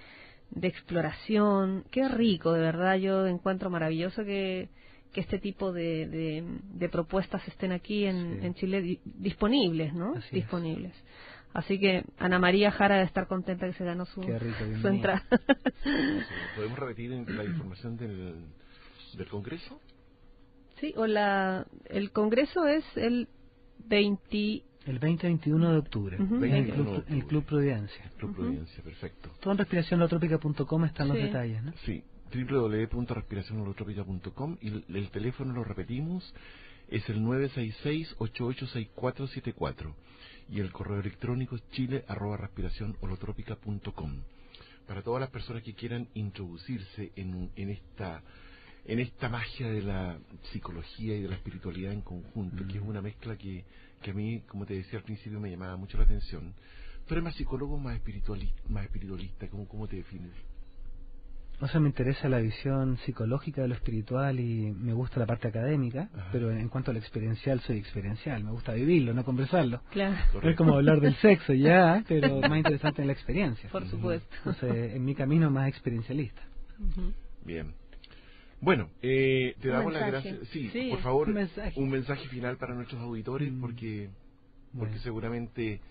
exploración. Qué rico, de verdad. Yo encuentro maravilloso que este tipo de propuestas estén aquí en Chile disponibles, ¿no? Así disponibles. Así que Ana María Jara debe estar contenta que se ganó su entrada. ¿Podemos repetir la información del congreso? Sí, el congreso es el 20-21 de octubre, en el Club Providencia. Club Providencia, perfecto. Todo en respiracionholotropica.com están los detalles, ¿no? Sí, www.respiracionholotropica.com y el teléfono, lo repetimos, es el 966-886474 y el correo electrónico es chile@respiracionholotropica.com. Para todas las personas que quieran introducirse en esta magia de la psicología y de la espiritualidad en conjunto, que es una mezcla que a mí, como te decía al principio, me llamaba mucho la atención. ¿Tú eres más psicólogo o más espiritualista? ¿Cómo te defines? O sea, me interesa la visión psicológica de lo espiritual y me gusta la parte académica, pero en cuanto a lo experiencial, soy experiencial. Me gusta vivirlo, no conversarlo. Claro. No es como hablar del sexo ya, pero más interesante en la experiencia. Por supuesto. Entonces, en mi camino más experiencialista. Bien. Bueno, te damos las gracias. Sí, por favor, un mensaje final para nuestros auditores, porque seguramente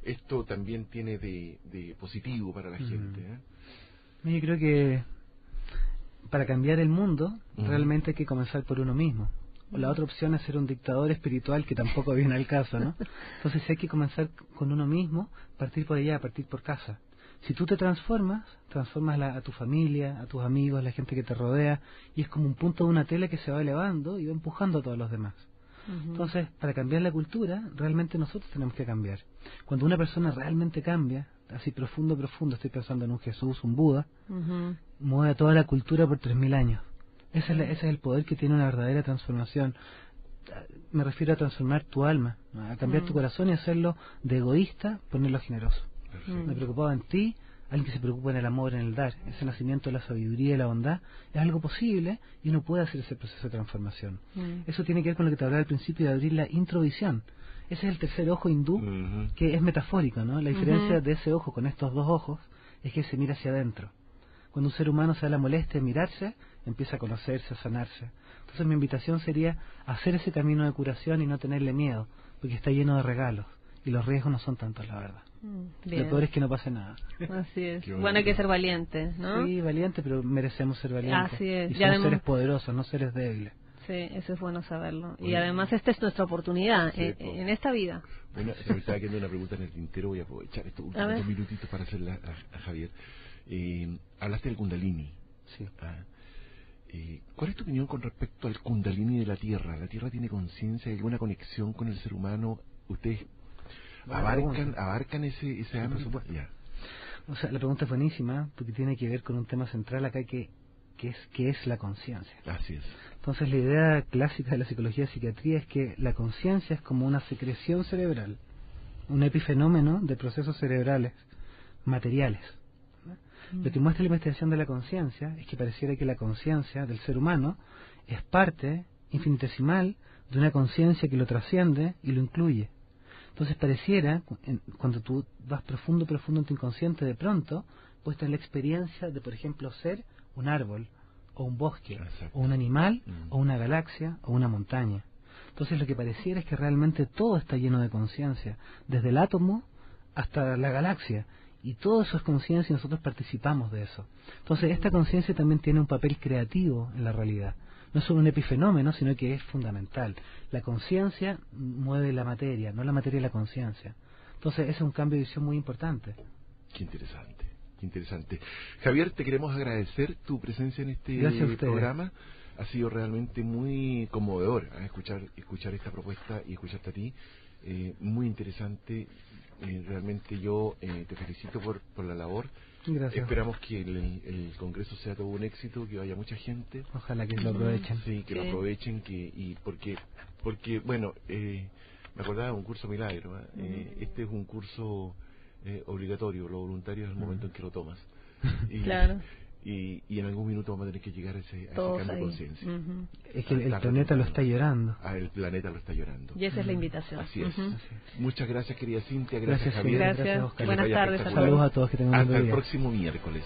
esto también tiene de positivo para la gente. Yo creo que para cambiar el mundo, realmente hay que comenzar por uno mismo. La otra opción es ser un dictador espiritual, que tampoco viene al caso, ¿no? Entonces hay que comenzar con uno mismo, partir por allá, partir por casa. Si tú te transformas a tu familia, a tus amigos, a la gente que te rodea, y es como un punto de una tela que se va elevando y va empujando a todos los demás. Entonces, para cambiar la cultura, realmente nosotros tenemos que cambiar. Cuando una persona realmente cambia, así profundo, estoy pensando en un Jesús, un Buda, mueve a toda la cultura por 3000 años. Ese es el poder que tiene una verdadera transformación. me refiero a transformar tu alma, a cambiar tu corazón y hacerlo de egoísta, ponerlo generoso. Me preocupaba en ti, alguien que se preocupa en el amor, en el dar, ese nacimiento de la sabiduría y la bondad, es algo posible y uno puede hacer ese proceso de transformación. Eso tiene que ver con lo que te hablaba al principio de abrir la introvisión. Ese es el tercer ojo hindú, que es metafórico, ¿no? La diferencia de ese ojo con estos dos ojos es que se mira hacia adentro. Cuando un ser humano se da la molestia de mirarse, empieza a conocerse, a sanarse. Entonces mi invitación sería hacer ese camino de curación y no tenerle miedo, porque está lleno de regalos, y los riesgos no son tantos, la verdad. Lo peor es que no pase nada. Así es. Bueno, hay que ser valiente, ¿no? Sí, valiente, pero merecemos ser valientes. Así es. Y somos seres poderosos, no seres débiles. Sí, eso es bueno saberlo. Y además esta es nuestra oportunidad en esta vida. Bueno, se me estaba quedando una pregunta en el tintero, voy a aprovechar estos últimos minutitos para hacerla a Javier. Hablaste del Kundalini. Sí. ¿Cuál es tu opinión con respecto al Kundalini de la Tierra? ¿La Tierra tiene conciencia? ¿Hay alguna conexión con el ser humano? ¿Ustedes abarcan ese ámbito? O sea, la pregunta es buenísima, porque tiene que ver con un tema central acá que es la conciencia. Así es. Entonces la idea clásica de la psicología y psiquiatría es que la conciencia es como una secreción cerebral, un epifenómeno de procesos cerebrales materiales. Lo que muestra la investigación de la conciencia es que pareciera que la conciencia del ser humano es parte infinitesimal de una conciencia que lo trasciende y lo incluye. Entonces pareciera, cuando tú vas profundo en tu inconsciente, de pronto puedes tener la experiencia de, por ejemplo, ser un árbol, o un bosque, o un animal, o una galaxia, o una montaña. Entonces lo que pareciera es que realmente todo está lleno de conciencia, desde el átomo hasta la galaxia, y todo eso es conciencia y nosotros participamos de eso. Entonces esta conciencia también tiene un papel creativo en la realidad. No es solo un epifenómeno, sino que es fundamental. La conciencia mueve la materia, no la materia la conciencia. Entonces ese es un cambio de visión muy importante. Qué interesante, qué interesante. Javier, te queremos agradecer tu presencia en este programa. Ha sido realmente muy conmovedor escuchar esta propuesta y escucharte a ti. Muy interesante. Realmente yo te felicito por la labor. Gracias. Esperamos que el Congreso sea todo un éxito, que vaya mucha gente. Ojalá que lo aprovechen. Sí, que lo aprovechen, porque bueno, me acordaba de un curso milagro. Este es un curso obligatorio, lo voluntario es el momento en que lo tomas. Claro. Y en algún minuto vamos a tener que llegar a ese cambio de conciencia. Es que el planeta lo está llorando. El planeta lo está llorando. Y esa es la invitación. Así es. Muchas gracias, querida Cintia. Gracias, Javier. Gracias. Oscar. Buenas tardes. Saludos a todos, que tengan un buen día. Hasta el próximo miércoles.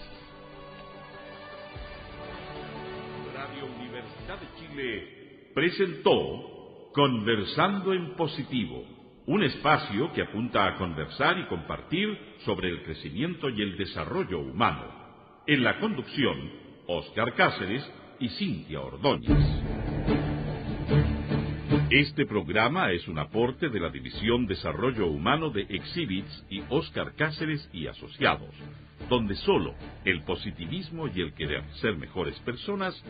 Radio Universidad de Chile presentó Conversando en Positivo, un espacio que apunta a conversar y compartir sobre el crecimiento y el desarrollo humano. En la conducción, Óscar Cáceres y Cintia Ordóñez. Este programa es un aporte de la División Desarrollo Humano de Exhibits y Óscar Cáceres y Asociados, donde solo el positivismo y el querer ser mejores personas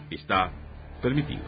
está permitido.